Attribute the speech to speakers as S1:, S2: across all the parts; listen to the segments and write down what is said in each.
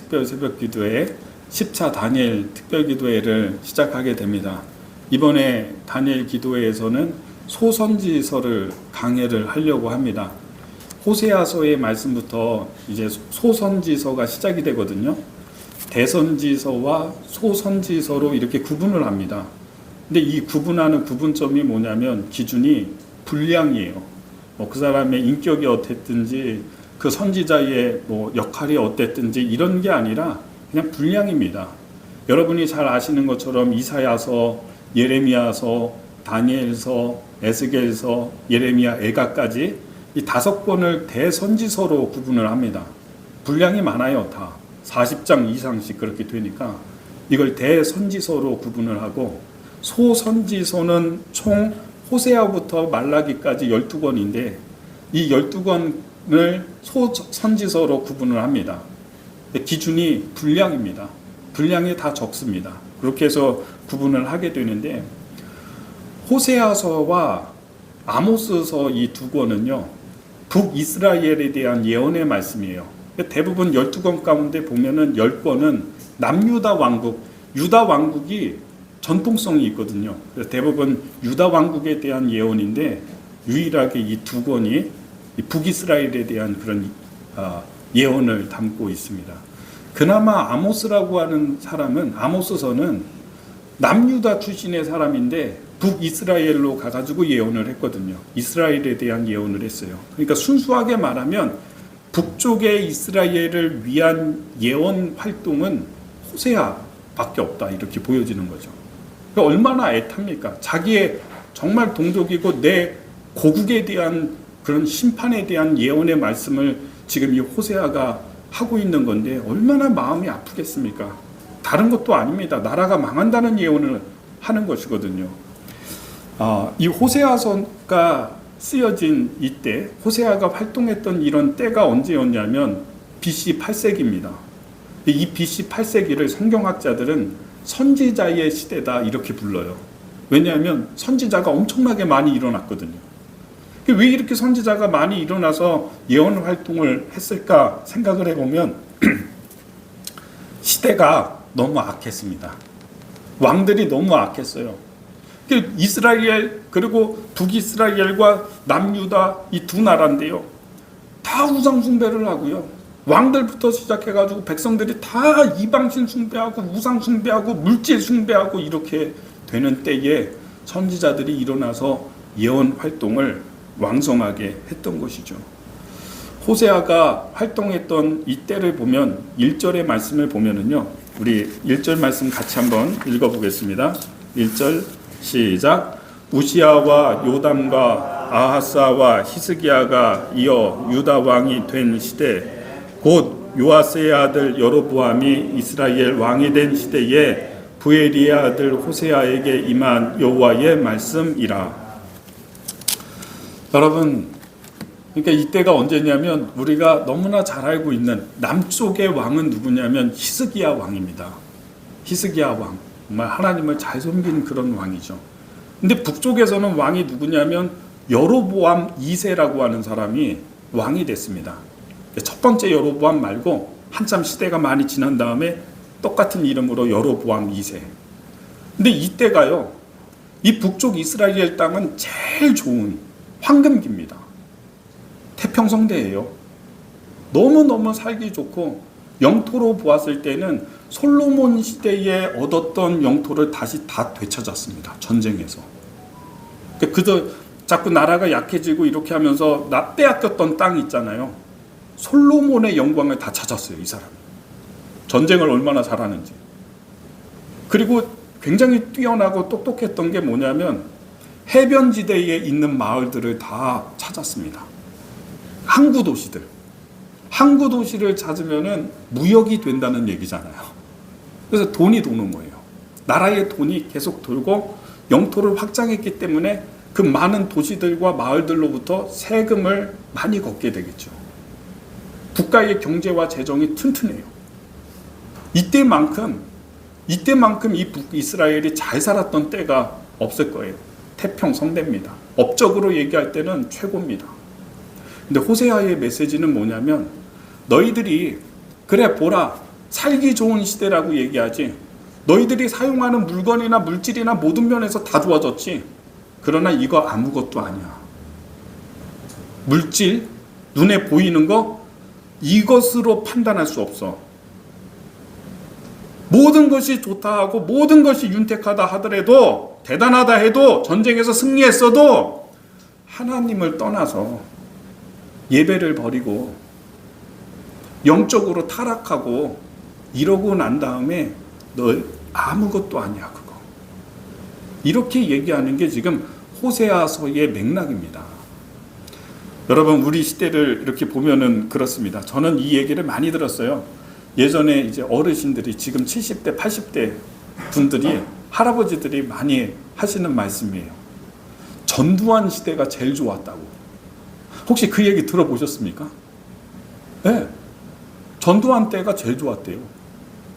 S1: 특별 새벽 기도회 10차 다니엘 특별 기도회를 시작하게 됩니다. 이번에 다니엘 기도회에서는 소선지서를 강해를 하려고 합니다. 호세아서의 말씀부터 이제 소선지서가 시작이 되거든요. 대선지서와 소선지서로 이렇게 구분을 합니다. 근데 이 구분하는 구분점이 뭐냐면 기준이 분량이에요. 그 사람의 인격이 어땠든지 그 선지자의 역할이 어땠든지 이런 게 아니라 그냥 분량입니다. 여러분이 잘 아시는 것처럼 이사야서, 예레미야서, 다니엘서, 에스겔서, 예레미야, 에가까지 이 5권을 대선지서로 구분을 합니다. 분량이 많아요. 다 40장 이상씩 그렇게 되니까 이걸 대선지서로 구분을 하고, 소선지서는 총 호세아부터 말라기까지 12권인데 이 12권을 소선지서로 구분을 합니다. 기준이 분량입니다. 분량이 다 적습니다. 그렇게 해서 구분을 하게 되는데, 호세아서와 아모스서 이 2권은요 북이스라엘에 대한 예언의 말씀이에요. 대부분 12권 가운데 보면은 10권은 남유다 왕국, 유다 왕국이 전통성이 있거든요. 그래서 대부분 유다 왕국에 대한 예언인데 유일하게 이 2권이 북이스라엘에 대한 그런 예언을 담고 있습니다. 그나마 아모스라고 하는 사람은, 아모스서는 남유다 출신의 사람인데 북이스라엘로 가가지고 예언을 했거든요. 이스라엘에 대한 예언을 했어요. 그러니까 순수하게 말하면 북쪽의 이스라엘을 위한 예언 활동은 호세아밖에 없다, 이렇게 보여지는 거죠. 그러니까 얼마나 애탑니까? 자기의 정말 동족이고 내 고국에 대한 그런 심판에 대한 예언의 말씀을 지금 이 호세아가 하고 있는 건데 얼마나 마음이 아프겠습니까? 다른 것도 아닙니다. 나라가 망한다는 예언을 하는 것이거든요. 이 호세아서가 쓰여진 이때, 호세아가 활동했던 이런 때가 언제였냐면 BC 8세기입니다. 이 BC 8세기를 성경학자들은 선지자의 시대다 이렇게 불러요. 왜냐하면 선지자가 엄청나게 많이 일어났거든요. 왜 이렇게 선지자가 많이 일어나서 예언 활동을 했을까 생각을 해보면 시대가 너무 악했습니다. 왕들이 너무 악했어요. 이스라엘 그리고 북이스라엘과 남유다 이 두 나라인데요, 다 우상 숭배를 하고요. 왕들부터 시작해가지고 백성들이 다 이방신 숭배하고 우상 숭배하고 물질 숭배하고 이렇게 되는 때에 선지자들이 일어나서 예언 활동을 왕성하게 했던 것이죠. 호세아가 활동했던 이 때를 보면 1절의 말씀을 보면은요, 우리 1절 말씀 같이 한번 읽어보겠습니다. 1절 시작. 우시아와 요담과 아하사와 히스기야가 이어 유다 왕이 된 시대, 곧 요아스의 아들 여로보암이 이스라엘 왕이 된 시대에 부엘리의 아들 호세아에게 임한 여호와의 말씀이라. 여러분, 그러니까 이때가 언제냐면 우리가 너무나 잘 알고 있는 남쪽의 왕은 누구냐면 히스기야 왕입니다. 히스기야 왕, 정말 하나님을 잘 섬기는 그런 왕이죠. 근데 북쪽에서는 왕이 누구냐면 여로보암 2세라고 하는 사람이 왕이 됐습니다. 첫 번째 여로보암 말고 한참 시대가 많이 지난 다음에 똑같은 이름으로 여로보암 2세. 근데 이때가요, 이 북쪽 이스라엘 땅은 제일 좋은 황금기입니다. 태평성대예요. 너무너무 살기 좋고 영토로 보았을 때는 솔로몬 시대에 얻었던 영토를 다시 다 되찾았습니다. 전쟁에서. 그저 자꾸 나라가 약해지고 이렇게 하면서 빼앗겼던 땅 있잖아요. 솔로몬의 영광을 다 찾았어요, 이 사람이. 전쟁을 얼마나 잘하는지. 그리고 굉장히 뛰어나고 똑똑했던 게 뭐냐면 해변지대에 있는 마을들을 다 찾았습니다. 항구 도시들. 항구 도시를 찾으면은 무역이 된다는 얘기잖아요. 그래서 돈이 도는 거예요. 나라의 돈이 계속 돌고 영토를 확장했기 때문에 그 많은 도시들과 마을들로부터 세금을 많이 걷게 되겠죠. 국가의 경제와 재정이 튼튼해요. 이때만큼 이 북이스라엘이 잘 살았던 때가 없을 거예요. 태평성대입니다. 업적으로 얘기할 때는 최고입니다. 근데 호세아의 메시지는 뭐냐면, 너희들이 그래 보라, 살기 좋은 시대라고 얘기하지. 너희들이 사용하는 물건이나 물질이나 모든 면에서 다 좋아졌지. 그러나 이거 아무것도 아니야. 물질, 눈에 보이는 거, 이것으로 판단할 수 없어. 모든 것이 좋다 하고 모든 것이 윤택하다 하더라도, 대단하다 해도, 전쟁에서 승리했어도 하나님을 떠나서 예배를 버리고 영적으로 타락하고 이러고 난 다음에 너 아무것도 아니야 그거. 이렇게 얘기하는 게 지금 호세아서의 맥락입니다. 여러분, 우리 시대를 이렇게 보면은 그렇습니다. 저는 이 얘기를 많이 들었어요. 예전에 이제 어르신들이, 지금 70대 80대 분들이, 할아버지들이 많이 하시는 말씀이에요. 전두환 시대가 제일 좋았다고. 혹시 그 얘기 들어보셨습니까? 네. 전두환 때가 제일 좋았대요.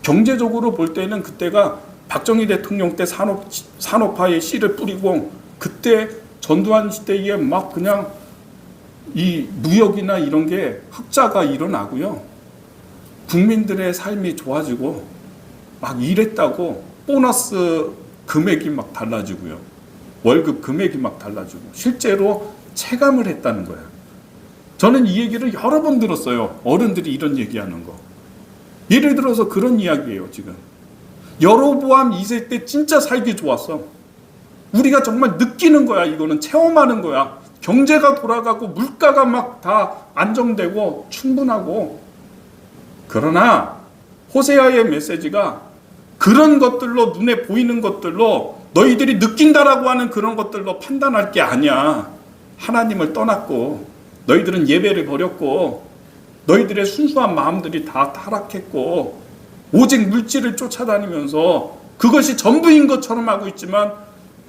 S1: 경제적으로 볼 때는 그때가 박정희 대통령 때 산업화에 씨를 뿌리고, 그때 전두환 시대에 막 그냥 이 무역이나 이런 게 흑자가 일어나고요. 국민들의 삶이 좋아지고 막 이랬다고. 보너스 금액이 막 달라지고요. 월급 금액이 막 달라지고 실제로 체감을 했다는 거야. 저는 이 얘기를 여러 번 들었어요. 어른들이 이런 얘기하는 거. 예를 들어서 그런 이야기예요. 지금 여로보암 2세 때 진짜 살기 좋았어. 우리가 정말 느끼는 거야. 이거는 체험하는 거야. 경제가 돌아가고 물가가 막 다 안정되고 충분하고. 그러나 호세아의 메시지가 그런 것들로, 눈에 보이는 것들로, 너희들이 느낀다라고 하는 그런 것들로 판단할 게 아니야. 하나님을 떠났고 너희들은 예배를 버렸고 너희들의 순수한 마음들이 다 타락했고 오직 물질을 쫓아다니면서 그것이 전부인 것처럼 하고 있지만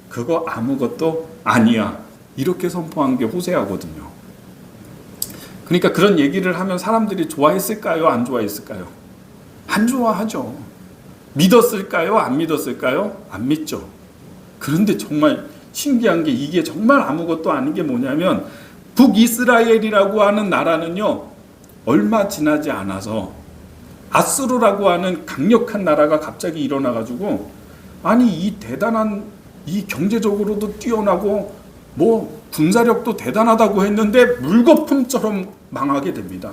S1: 그거 아무것도 아니야. 이렇게 선포한 게 호세아거든요. 그러니까 그런 얘기를 하면 사람들이 좋아했을까요? 안 좋아했을까요? 안 좋아하죠. 믿었을까요? 안 믿었을까요? 안 믿죠. 그런데 정말 신기한 게, 이게 정말 아무것도 아닌 게 뭐냐면, 북이스라엘이라고 하는 나라는요, 얼마 지나지 않아서 아수르라고 하는 강력한 나라가 갑자기 일어나가지고, 아니 이 대단한, 이 경제적으로도 뛰어나고 뭐 군사력도 대단하다고 했는데 물거품처럼 망하게 됩니다.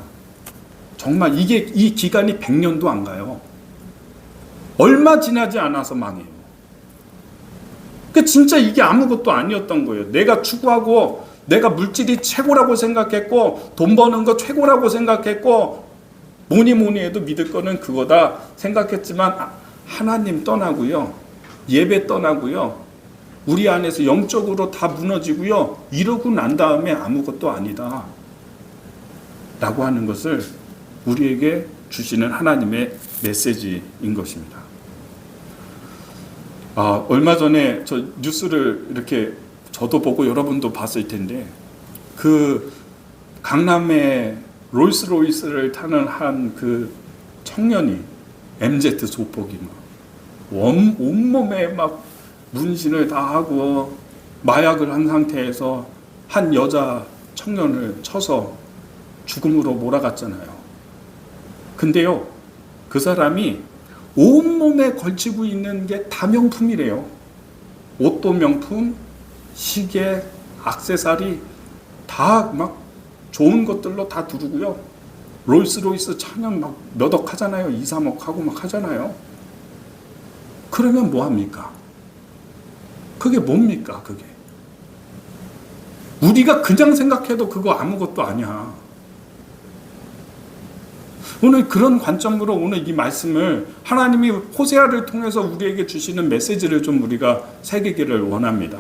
S1: 정말 이 기간이 100년도 안 가요. 얼마 지나지 않아서 망해요. 그 진짜 이게 아무것도 아니었던 거예요. 내가 추구하고 내가 물질이 최고라고 생각했고 돈 버는 거 최고라고 생각했고 뭐니 해도 믿을 거는 그거다 생각했지만 하나님 떠나고요. 예배 떠나고요. 우리 안에서 영적으로 다 무너지고요. 이러고 난 다음에 아무것도 아니다 라고 하는 것을 우리에게 주시는 하나님의 메시지인 것입니다. 얼마 전에 저 뉴스를 이렇게 저도 보고 여러분도 봤을 텐데, 그 강남에 롤스로이스를 타는 한 그 청년이 MZ 조폭이 막 온몸에 막 문신을 다 하고 마약을 한 상태에서 한 여자 청년을 쳐서 죽음으로 몰아갔잖아요. 근데요, 그 사람이 온몸에 걸치고 있는 게 다 명품이래요. 옷도 명품, 시계, 액세서리 다 막 좋은 것들로 다 두르고요. 롤스로이스 차면 막 몇 억 하잖아요. 2, 3억 하고 막 하잖아요. 그러면 뭐 합니까? 그게 뭡니까? 그게 우리가 그냥 생각해도 그거 아무것도 아니야. 오늘 그런 관점으로 오늘 이 말씀을, 하나님이 호세아를 통해서 우리에게 주시는 메시지를 좀 우리가 새기기를 원합니다.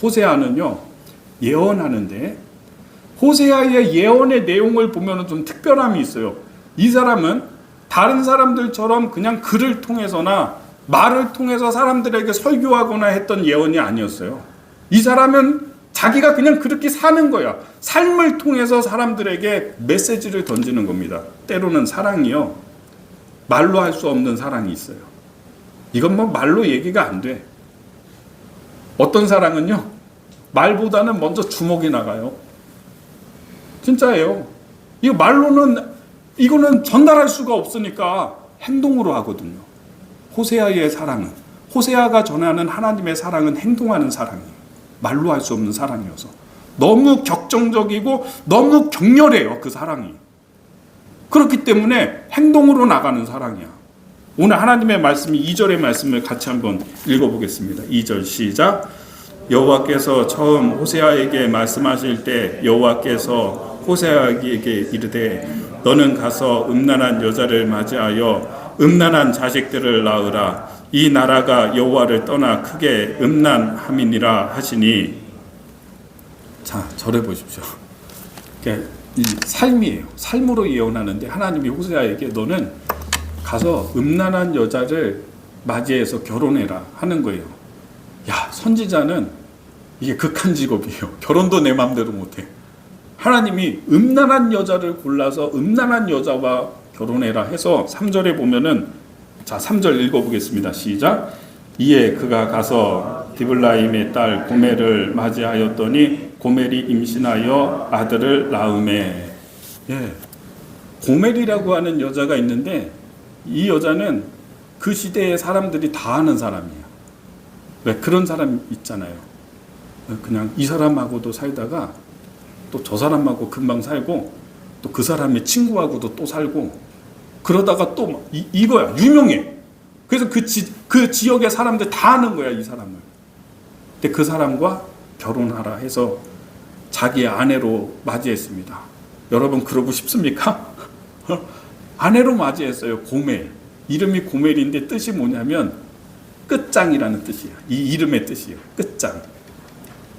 S1: 호세아는요, 예언하는데 호세아의 예언의 내용을 보면 좀 특별함이 있어요. 이 사람은 다른 사람들처럼 그냥 글을 통해서나 말을 통해서 사람들에게 설교하거나 했던 예언이 아니었어요. 이 사람은 자기가 그냥 그렇게 사는 거야. 삶을 통해서 사람들에게 메시지를 던지는 겁니다. 때로는 사랑이요, 말로 할 수 없는 사랑이 있어요. 이건 뭐 말로 얘기가 안 돼. 어떤 사랑은요, 말보다는 먼저 주먹이 나가요. 진짜예요. 이거 말로는, 이거는 전달할 수가 없으니까 행동으로 하거든요. 호세아의 사랑은, 호세아가 전하는 하나님의 사랑은 행동하는 사랑이에요. 말로 할 수 없는 사랑이어서 너무 격정적이고 너무 격렬해요. 그 사랑이. 그렇기 때문에 행동으로 나가는 사랑이야. 오늘 하나님의 말씀이 2절의 말씀을 같이 한번 읽어보겠습니다. 2절 시작. 여호와께서 처음 호세아에게 말씀하실 때 여호와께서 호세아에게 이르되 너는 가서 음란한 여자를 맞이하여 음란한 자식들을 낳으라. 이 나라가 여호와를 떠나 크게 음란함이니라 하시니. 자, 절해 보십시오. 이 삶이에요. 삶으로 예언하는데 하나님이 호세아에게 너는 가서 음란한 여자를 맞이해서 결혼해라 하는 거예요. 야, 선지자는 이게 극한 직업이에요. 결혼도 내 마음대로 못해. 하나님이 음란한 여자를 골라서 음란한 여자와 결혼해라 해서 3절에 보면은, 자 3절 읽어보겠습니다. 시작. 이에 그가 가서 디블라임의 딸 고멜을 맞이하였더니 고멜이 임신하여 아들을 낳으매. 예, 고멜이라고 하는 여자가 있는데 이 여자는 그 시대의 사람들이 다 아는 사람이에요. 왜 그런 사람 있잖아요. 그냥 이 사람하고도 살다가 또 저 사람하고 금방 살고 또 그 사람의 친구하고도 또 살고 그러다가 또 이거야. 유명해. 그래서 그 지역의 사람들 다 아는 거야, 이 사람을. 근데 그 사람과 결혼하라 해서 자기의 아내로 맞이했습니다. 여러분 그러고 싶습니까? 아내로 맞이했어요. 고멜. 이름이 고멜인데 뜻이 뭐냐면 끝장이라는 뜻이에요. 이 이름의 뜻이에요. 끝장.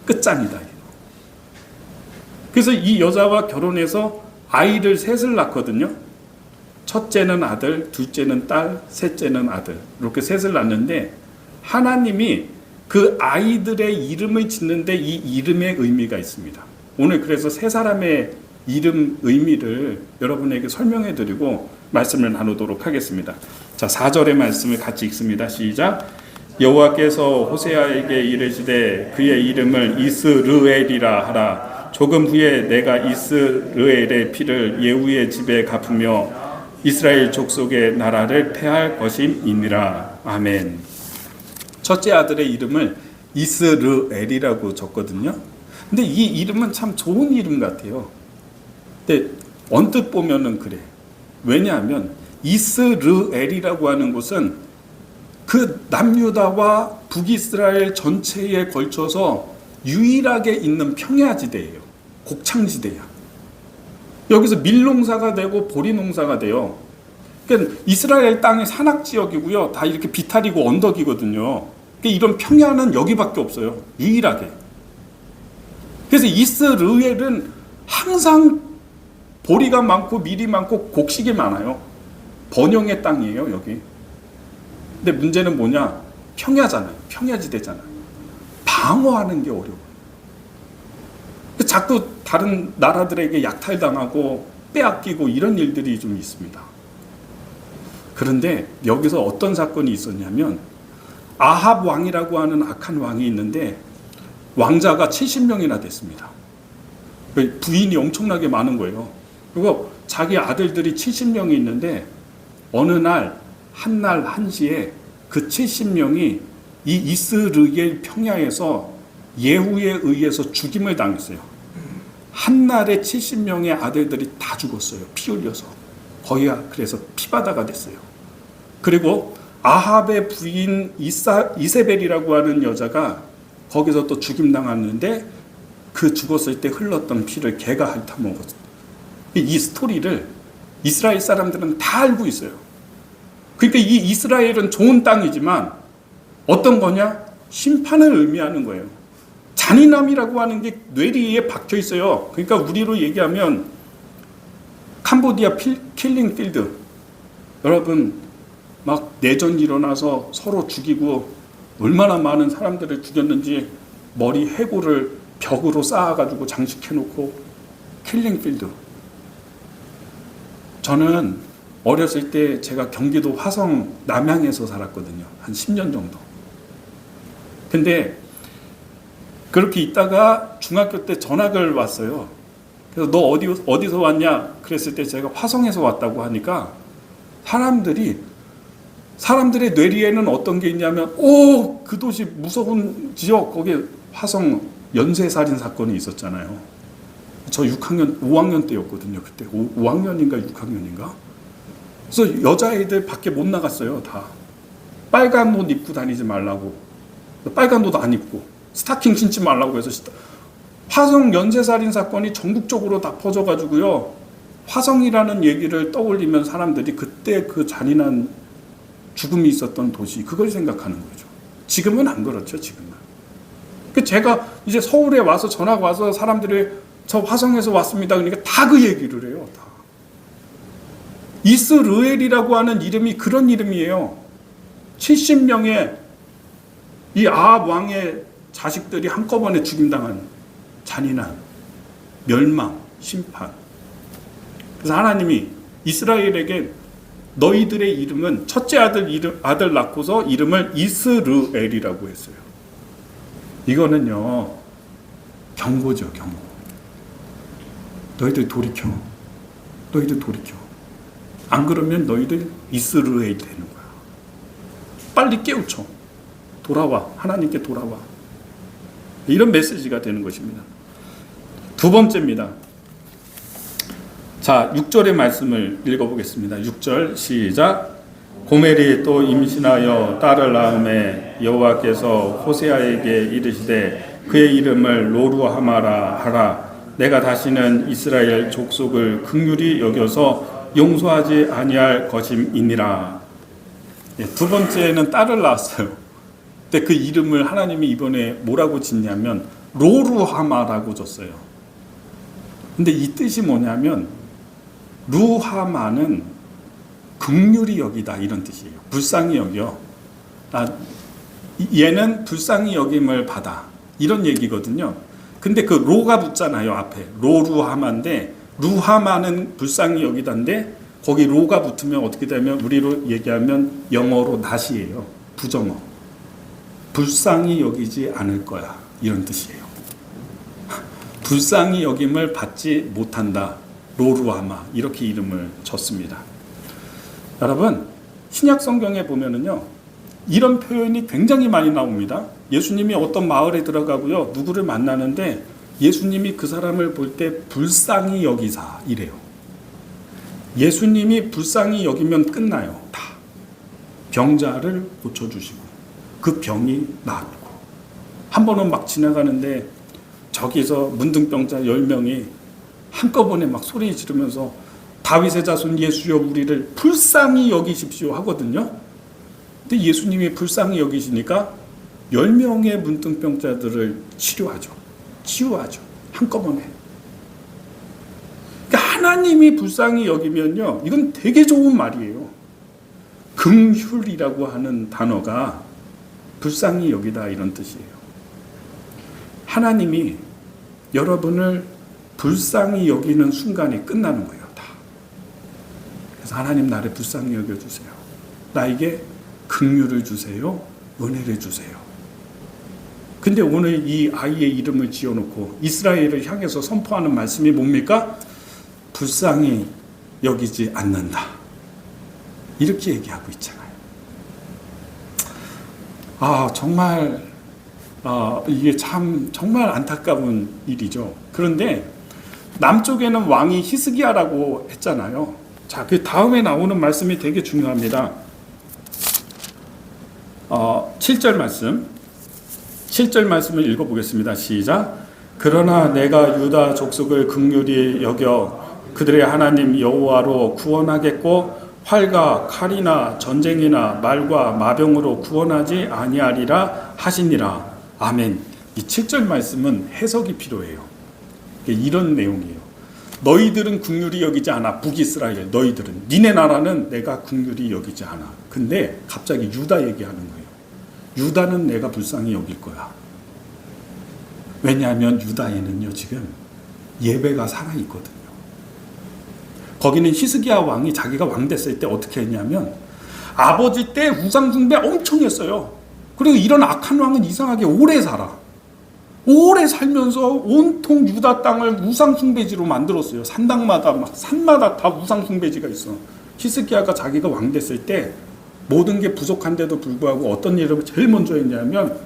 S1: 끝장이다. 그래서 이 여자와 결혼해서 아이를 셋을 낳거든요. 첫째는 아들, 둘째는 딸, 셋째는 아들. 이렇게 셋을 낳는데 하나님이 그 아이들의 이름을 짓는데 이 이름의 의미가 있습니다. 오늘 그래서 세 사람의 이름 의미를 여러분에게 설명해 드리고 말씀을 나누도록 하겠습니다. 자, 4절의 말씀을 같이 읽습니다. 시작. 여호와께서 호세아에게 이르시되 그의 이름을 이스르엘이라 하라. 조금 후에 내가 이스르엘의 피를 예후의 집에 갚으며 이스라엘 족속의 나라를 폐할 것임이니라. 아멘. 첫째 아들의 이름을 이스르엘이라고 적거든요. 근데 이 이름은 참 좋은 이름 같아요. 근데 언뜻 보면은 그래. 왜냐하면 이스르엘이라고 하는 곳은 그 남유다와 북이스라엘 전체에 걸쳐서 유일하게 있는 평야지대예요. 곡창지대야. 여기서 밀농사가 되고 보리농사가 돼요. 그러니까 이스라엘 땅이 산악지역이고요. 다 이렇게 비탈이고 언덕이거든요. 그러니까 이런 평야는 여기밖에 없어요. 유일하게. 그래서 이스르엘은 항상 보리가 많고 밀이 많고 곡식이 많아요. 번영의 땅이에요, 여기. 근데 문제는 뭐냐? 평야잖아요. 평야지대잖아요. 방어하는 게 어려워요. 자꾸 다른 나라들에게 약탈당하고 빼앗기고 이런 일들이 좀 있습니다. 그런데 여기서 어떤 사건이 있었냐면 아합 왕이라고 하는 악한 왕이 있는데 왕자가 70명이나 됐습니다. 부인이 엄청나게 많은 거예요. 그리고 자기 아들들이 70명이 있는데 어느 날 한시에 그 70명이 이 이스르엘 평야에서 예후에 의해서 죽임을 당했어요. 한날에 70명의 아들들이 다 죽었어요. 피 흘려서. 거의 그래서 피바다가 됐어요. 그리고 아합의 부인 이세벨이라고 하는 여자가 거기서 또 죽임당했는데 그 죽었을 때 흘렀던 피를 개가 핥아먹었어요. 이 스토리를 이스라엘 사람들은 다 알고 있어요. 그러니까 이 이스라엘은 좋은 땅이지만 어떤 거냐? 심판을 의미하는 거예요. 잔인함이라고 하는 게 뇌리에 박혀 있어요. 그러니까 우리로 얘기하면 캄보디아 킬링 필드. 여러분 막 내전 일어나서 서로 죽이고 얼마나 많은 사람들을 죽였는지 머리 해골을 벽으로 쌓아가지고 장식해놓고 킬링 필드. 저는 어렸을 때 제가 경기도 화성 남양에서 살았거든요. 한 10년 정도. 근데 그렇게 있다가 중학교 때 전학을 왔어요. 그래서 너 어디서 왔냐? 그랬을 때 제가 화성에서 왔다고 하니까 사람들의 뇌리에는 어떤 게 있냐면, 그 도시 무서운 지역, 거기에 화성 연쇄살인 사건이 있었잖아요. 저 5학년 때였거든요. 그때 5학년인가 6학년인가. 그래서 여자애들 밖에 못 나갔어요. 다 빨간 옷 입고 다니지 말라고, 빨간 옷 안 입고 스타킹 신지 말라고 해서 화성 연쇄살인 사건이 전국적으로 다 퍼져가지고요. 화성이라는 얘기를 떠올리면 사람들이 그때 그 잔인한 죽음이 있었던 도시, 그걸 생각하는 거죠. 지금은 안 그렇죠. 지금은. 제가 이제 서울에 와서 전화가 와서 사람들이 저 화성에서 왔습니다. 그러니까 다 그 얘기를 해요. 다. 이스르엘이라고 하는 이름이 그런 이름이에요. 70명의 이 아합 왕의 자식들이 한꺼번에 죽임당한 잔인한 멸망, 심판. 그래서 하나님이 이스라엘에게 너희들의 이름은 첫째 아들 낳고서 이름을 이스르엘이라고 했어요. 이거는요, 경고죠, 경고. 너희들 돌이켜. 안 그러면 너희들 이스라엘 되는 거야. 빨리 깨우쳐. 돌아와. 하나님께 돌아와. 이런 메시지가 되는 것입니다. 두 번째입니다. 자, 6절의 말씀을 읽어보겠습니다. 6절 시작. 고멜이 또 임신하여 딸을 낳음에 여호와께서 호세아에게 이르시되 그의 이름을 로루하마라 하라. 내가 다시는 이스라엘 족속을 긍휼히 여겨서 용서하지 아니할 것임이니라. 두 번째는 딸을 낳았어요. 근데 그 이름을 하나님이 이번에 뭐라고 짓냐면 로루하마라고 줬어요. 근데 이 뜻이 뭐냐면 루하마는 긍휼히 여기다 이런 뜻이에요. 불쌍히 여겨. 얘는 불쌍히 여김을 받아. 이런 얘기거든요. 근데 그 로가 붙잖아요. 앞에. 로루하마인데 루하마는 불쌍히 여기다인데 거기 로가 붙으면 어떻게 되면 우리로 얘기하면 영어로 낫이에요. 부정어. 불쌍히 여기지 않을 거야. 이런 뜻이에요. 불쌍히 여김을 받지 못한다. 로루하마. 이렇게 이름을 줬습니다. 여러분, 신약 성경에 보면은요, 이런 표현이 굉장히 많이 나옵니다. 예수님이 어떤 마을에 들어가고요, 누구를 만나는데 예수님이 그 사람을 볼 때 불쌍히 여기사 이래요. 예수님이 불쌍히 여기면 끝나요. 다. 병자를 고쳐주시고 그 병이 낫고. 한 번은 막 지나가는데 저기서 문둥병자 10명이 한꺼번에 막 소리 지르면서 다윗의 자손 예수여 우리를 불쌍히 여기십시오 하거든요. 근데 예수님이 불쌍히 여기시니까 10명의 문둥병자들을 치유하죠. 한꺼번에. 그러니까 하나님이 불쌍히 여기면요, 이건 되게 좋은 말이에요. 긍휼이라고 하는 단어가 불쌍히 여기다 이런 뜻이에요. 하나님이 여러분을 불쌍히 여기는 순간이 끝나는 거예요. 다. 그래서 하나님 나를 불쌍히 여겨주세요. 나에게 긍휼을 주세요. 은혜를 주세요. 근데 오늘 이 아이의 이름을 지어놓고 이스라엘을 향해서 선포하는 말씀이 뭡니까? 불쌍히 여기지 않는다. 이렇게 얘기하고 있잖아요. 정말 이게 참 정말 안타까운 일이죠. 그런데 남쪽에는 왕이 히스기야라고 했잖아요. 자, 그 다음에 나오는 말씀이 되게 중요합니다. 7절 말씀을 읽어보겠습니다. 시작. 그러나 내가 유다 족속을 긍휼히 여겨 그들의 하나님 여호와로 구원하겠고 활과 칼이나 전쟁이나 말과 마병으로 구원하지 아니하리라 하시니라. 아멘. 이 7절 말씀은 해석이 필요해요. 이런 내용이에요. 너희들은 긍휼히 여기지 않아. 북이스라엘 너희들은. 니네 나라는 내가 긍휼히 여기지 않아. 근데 갑자기 유다 얘기하는 거예요. 유다는 내가 불쌍히 여길 거야. 왜냐하면 유다에는요 지금 예배가 살아있거든요. 거기는 히스기야 왕이 자기가 왕 됐을 때 어떻게 했냐면 아버지 때 우상 숭배 엄청 했어요. 그리고 이런 악한 왕은 이상하게 오래 살아. 오래 살면서 온통 유다 땅을 우상 숭배지로 만들었어요. 산마다 다 우상 숭배지가 있어. 히스기야가 자기가 왕 됐을 때 모든 게 부족한데도 불구하고 어떤 일을 제일 먼저 했냐면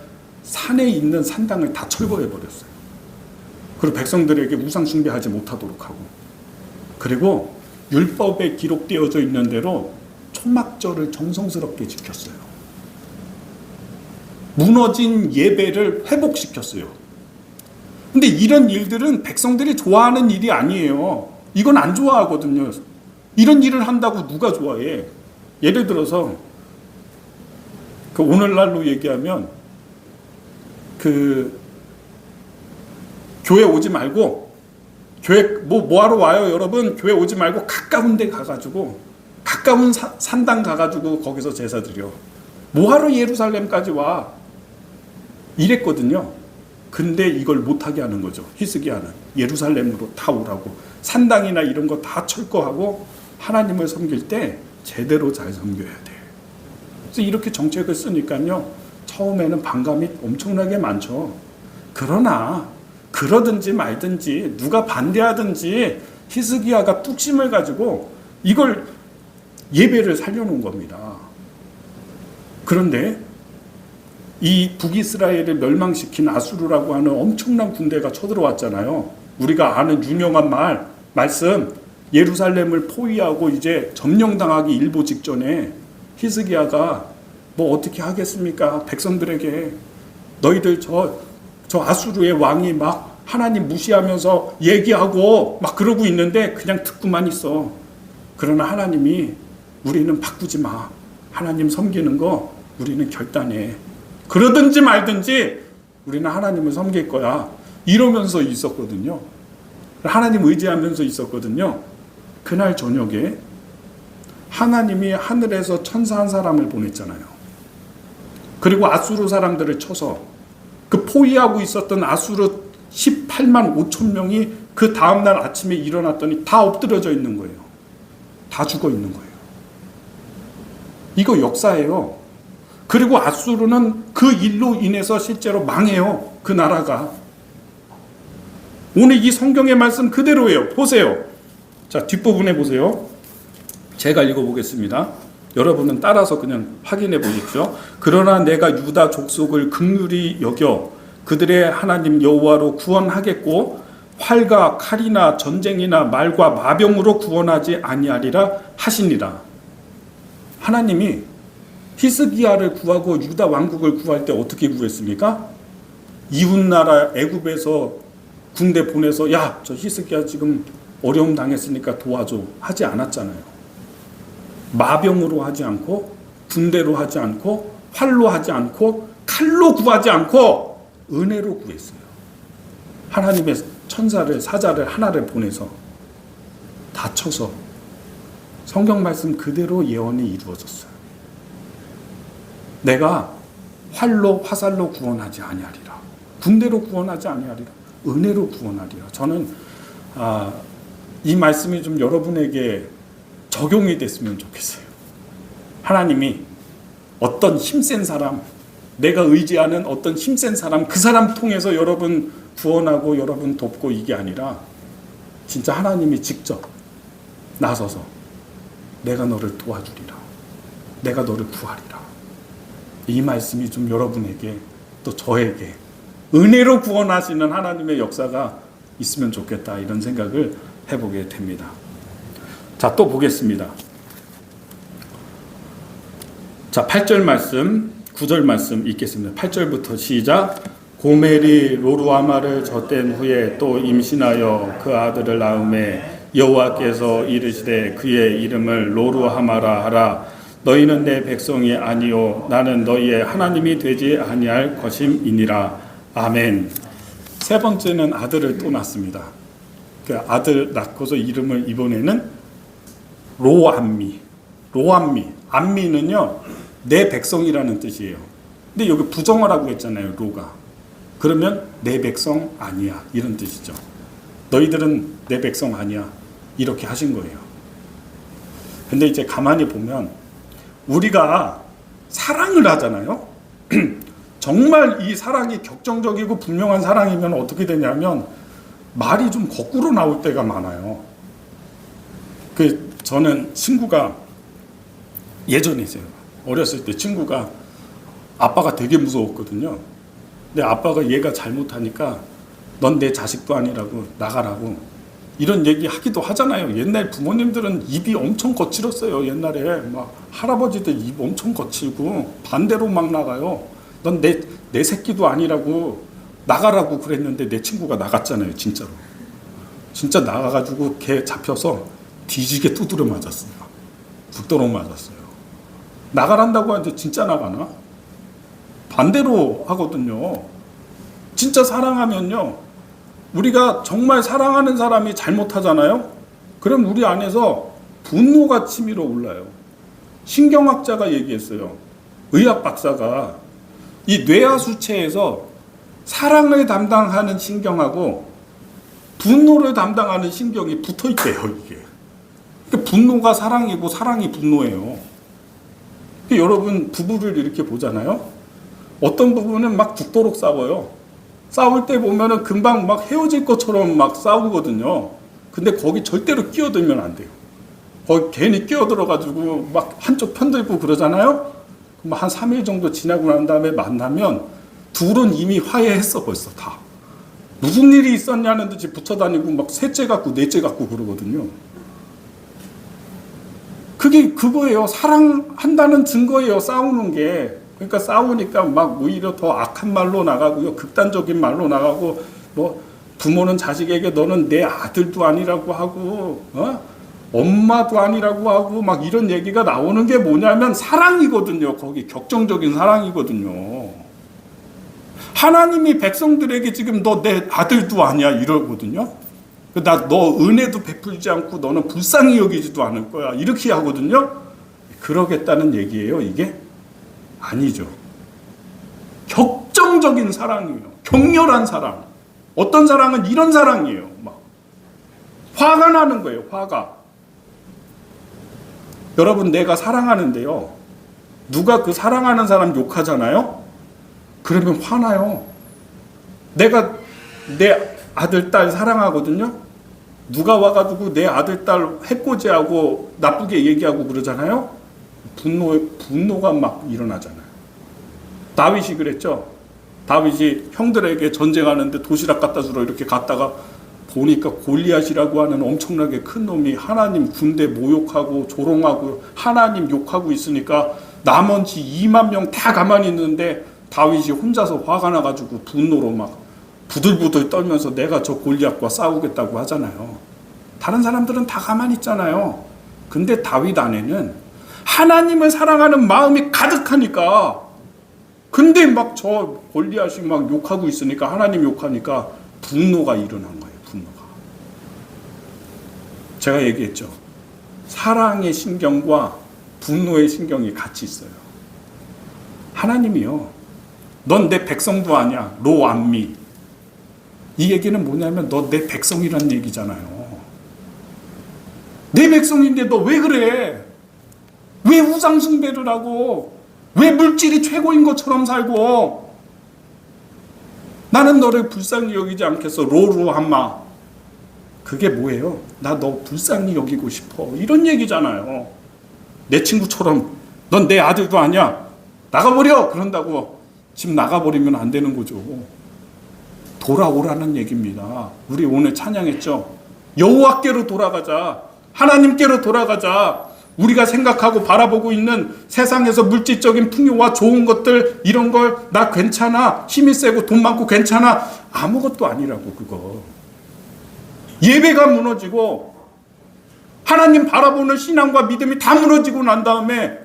S1: 산에 있는 산당을 다 철거해 버렸어요. 그리고 백성들에게 우상 숭배하지 못하도록 하고, 그리고 율법에 기록되어져 있는 대로 초막절을 정성스럽게 지켰어요. 무너진 예배를 회복시켰어요. 근데 이런 일들은 백성들이 좋아하는 일이 아니에요. 이건 안 좋아하거든요. 이런 일을 한다고 누가 좋아해? 예를 들어서 그 오늘날로 얘기하면 그 교회 오지 말고, 교회 뭐 하러 와요 여러분? 교회 오지 말고 가까운 데 가가지고, 가까운 산당 가가지고 거기서 제사 드려. 뭐 하러 예루살렘까지 와? 이랬거든요. 근데 이걸 못하게 하는 거죠. 히스기야는 예루살렘으로 다 오라고, 산당이나 이런 거 다 철거하고 하나님을 섬길 때 제대로 잘 섬겨야 돼. 그래서 이렇게 정책을 쓰니까요, 처음에는 반감이 엄청나게 많죠. 그러나 그러든지 말든지 누가 반대하든지 히스기야가 뚝심을 가지고 이걸 예배를 살려놓은 겁니다. 그런데 이 북이스라엘을 멸망시킨 아수르라고 하는 엄청난 군대가 쳐들어왔잖아요. 우리가 아는 유명한 말씀, 예루살렘을 포위하고 이제 점령당하기 일보 직전에 히스기야가 뭐 어떻게 하겠습니까? 백성들에게 너희들 저 아수르의 왕이 막 하나님 무시하면서 얘기하고 막 그러고 있는데 그냥 듣고만 있어. 그러나 하나님이 우리는 바꾸지 마. 하나님 섬기는 거 우리는 결단해. 그러든지 말든지 우리는 하나님을 섬길 거야. 이러면서 있었거든요. 하나님 의지하면서 있었거든요. 그날 저녁에 하나님이 하늘에서 천사 한 사람을 보냈잖아요. 그리고 아수르 사람들을 쳐서 그 포위하고 있었던 아수르 18만 5천 명이 그 다음날 아침에 일어났더니 다 엎드려져 있는 거예요. 다 죽어 있는 거예요. 이거 역사예요. 그리고 아수르는 그 일로 인해서 실제로 망해요. 그 나라가. 오늘 이 성경의 말씀 그대로예요. 보세요. 자, 뒷부분에 보세요. 제가 읽어보겠습니다. 여러분은 따라서 그냥 확인해 보십시오. 그러나 내가 유다 족속을 긍휼히 여겨 그들의 하나님 여호와로 구원하겠고 활과 칼이나 전쟁이나 말과 마병으로 구원하지 아니하리라 하시니라. 하나님이 히스기야를 구하고 유다 왕국을 구할 때 어떻게 구했습니까? 이웃나라 애굽에서 군대 보내서 야, 저 히스기야 지금 어려움 당했으니까 도와줘 하지 않았잖아요. 마병으로 하지 않고, 군대로 하지 않고, 활로 하지 않고, 칼로 구하지 않고 은혜로 구했어요. 하나님의 천사를, 사자를 하나를 보내서 다쳐서 성경 말씀 그대로 예언이 이루어졌어요. 내가 활로 화살로 구원하지 아니하리라. 군대로 구원하지 아니하리라. 은혜로 구원하리라. 저는 이 말씀이 좀 여러분에게 적용이 됐으면 좋겠어요. 하나님이 어떤 힘센 사람, 내가 의지하는 어떤 힘센 사람, 그 사람 통해서 여러분 구원하고 여러분 돕고 이게 아니라 진짜 하나님이 직접 나서서 내가 너를 도와주리라. 내가 너를 구하리라. 이 말씀이 좀 여러분에게 또 저에게 은혜로 구원하시는 하나님의 역사가 있으면 좋겠다, 이런 생각을 해보게 됩니다. 자, 또 보겠습니다. 자, 8절 말씀, 9절 말씀 읽겠습니다. 8절부터 시작. 고멜이 로루아마를 젖댄 후에 또 임신하여 그 아들을 낳음에 여호와께서 이르시되 그의 이름을 로루하마라 하라. 너희는 내 백성이 아니요 나는 너희의 하나님이 되지 아니할 것임이니라. 아멘. 세 번째는 아들을 또 낳습니다. 그 아들 낳고서 이름을 이번에는 로암미. 암미는요 내 백성이라는 뜻이에요. 근데 여기 부정어라고 했잖아요. 로가. 그러면 내 백성 아니야, 이런 뜻이죠. 너희들은 내 백성 아니야, 이렇게 하신 거예요. 근데 이제 가만히 보면 우리가 사랑을 하잖아요. 정말 이 사랑이 격정적이고 분명한 사랑이면 어떻게 되냐면 말이 좀 거꾸로 나올 때가 많아요. 저는 친구가 예전이세요. 어렸을 때 친구가 아빠가 되게 무서웠거든요. 근데 아빠가 얘가 잘못하니까 넌 내 자식도 아니라고 나가라고 이런 얘기 하기도 하잖아요. 옛날 부모님들은 입이 엄청 거칠었어요. 옛날에 막 할아버지들 입 엄청 거칠고 반대로 막 나가요. 넌 내 새끼도 아니라고 나가라고 그랬는데 내 친구가 나갔잖아요. 진짜로. 진짜 나가가지고 걔 잡혀서 뒤지게 두드려 맞았어요. 죽도록 맞았어요. 나가란다고 하는데 진짜 나가나? 반대로 하거든요. 진짜 사랑하면요. 우리가 정말 사랑하는 사람이 잘못하잖아요. 그럼 우리 안에서 분노가 치밀어 올라요. 신경학자가 얘기했어요. 의학 박사가 이 뇌하수체에서 사랑을 담당하는 신경하고 분노를 담당하는 신경이 붙어 있대요, 이게. 그러니까 분노가 사랑이고 사랑이 분노예요. 그러니까 여러분 부부를 이렇게 보잖아요. 어떤 부부는 막 죽도록 싸워요. 싸울 때 보면은 금방 막 헤어질 것처럼 막 싸우거든요. 근데 거기 절대로 끼어들면 안 돼요. 거기 괜히 끼어들어가지고 막 한쪽 편들고 그러잖아요. 그럼 한 3일 정도 지나고 난 다음에 만나면 둘은 이미 화해했어 벌써 다. 무슨 일이 있었냐는 듯이 붙여다니고 막 셋째 갖고 넷째 갖고 그러거든요. 그게 그거예요. 사랑한다는 증거예요. 싸우는 게. 그러니까 싸우니까 막 오히려 더 악한 말로 나가고요. 극단적인 말로 나가고 뭐 부모는 자식에게 너는 내 아들도 아니라고 하고 엄마도 아니라고 하고 막 이런 얘기가 나오는 게 뭐냐면 사랑이거든요. 거기 격정적인 사랑이거든요. 하나님이 백성들에게 지금 너 내 아들도 아니야 이러거든요. 나 너 은혜도 베풀지 않고 너는 불쌍히 여기지도 않을 거야 이렇게 하거든요. 그러겠다는 얘기예요 이게? 아니죠. 격정적인 사랑이에요. 격렬한 사랑. 어떤 사랑은 이런 사랑이에요. 막 화가 나는 거예요. 화가. 여러분 내가 사랑하는데요. 누가 그 사랑하는 사람 욕하잖아요. 그러면 화나요. 내가 내 아들, 딸 사랑하거든요. 누가 와가지고 내 아들, 딸 해코지하고 나쁘게 얘기하고 그러잖아요. 분노가 막 일어나잖아요. 다윗이 그랬죠. 다윗이 형들에게 전쟁하는데 도시락 갖다 주러 이렇게 갔다가 보니까 골리앗이라고 하는 엄청나게 큰 놈이 하나님 군대 모욕하고 조롱하고 하나님 욕하고 있으니까 남원지 2만 명 다 가만히 있는데 다윗이 혼자서 화가 나가지고 분노로 막 부들부들 떨면서 내가 저 골리앗과 싸우겠다고 하잖아요. 다른 사람들은 다 가만히 있잖아요. 근데 다윗 안에는 하나님을 사랑하는 마음이 가득하니까 근데 막 저 골리앗이 막 욕하고 있으니까 하나님 욕하니까 분노가 일어난 거예요. 분노가. 제가 얘기했죠. 사랑의 신경과 분노의 신경이 같이 있어요. 하나님이요. 넌 내 백성도 아니야. 로암미. 이 얘기는 뭐냐면 너 내 백성이란 얘기잖아요. 내 백성인데 너 왜 그래? 왜 우상숭배를 하고 왜 물질이 최고인 것처럼 살고 나는 너를 불쌍히 여기지 않겠어. 로루함마. 그게 뭐예요? 나 너 불쌍히 여기고 싶어. 이런 얘기잖아요. 내 친구처럼 넌 내 아들도 아니야. 나가버려. 그런다고 집 나가버리면 안 되는 거죠. 돌아오라는 얘기입니다. 우리 오늘 찬양했죠. 여호와께로 돌아가자. 하나님께로 돌아가자. 우리가 생각하고 바라보고 있는 세상에서 물질적인 풍요와 좋은 것들 이런 걸 나 괜찮아. 힘이 세고 돈 많고 괜찮아. 아무것도 아니라고 그거. 예배가 무너지고 하나님 바라보는 신앙과 믿음이 다 무너지고 난 다음에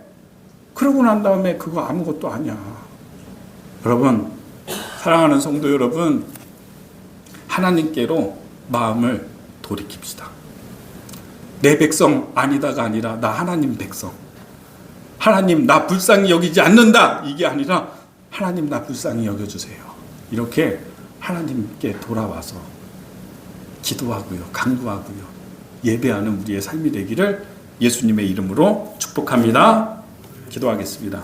S1: 그러고 난 다음에 그거 아무것도 아니야. 여러분 사랑하는 성도 여러분 하나님께로 마음을 돌이킵시다. 내 백성 아니다가 아니라 나 하나님 백성. 하나님 나 불쌍히 여기지 않는다. 이게 아니라 하나님 나 불쌍히 여겨주세요. 이렇게 하나님께 돌아와서 기도하고요. 간구하고요. 예배하는 우리의 삶이 되기를 예수님의 이름으로 축복합니다. 기도하겠습니다.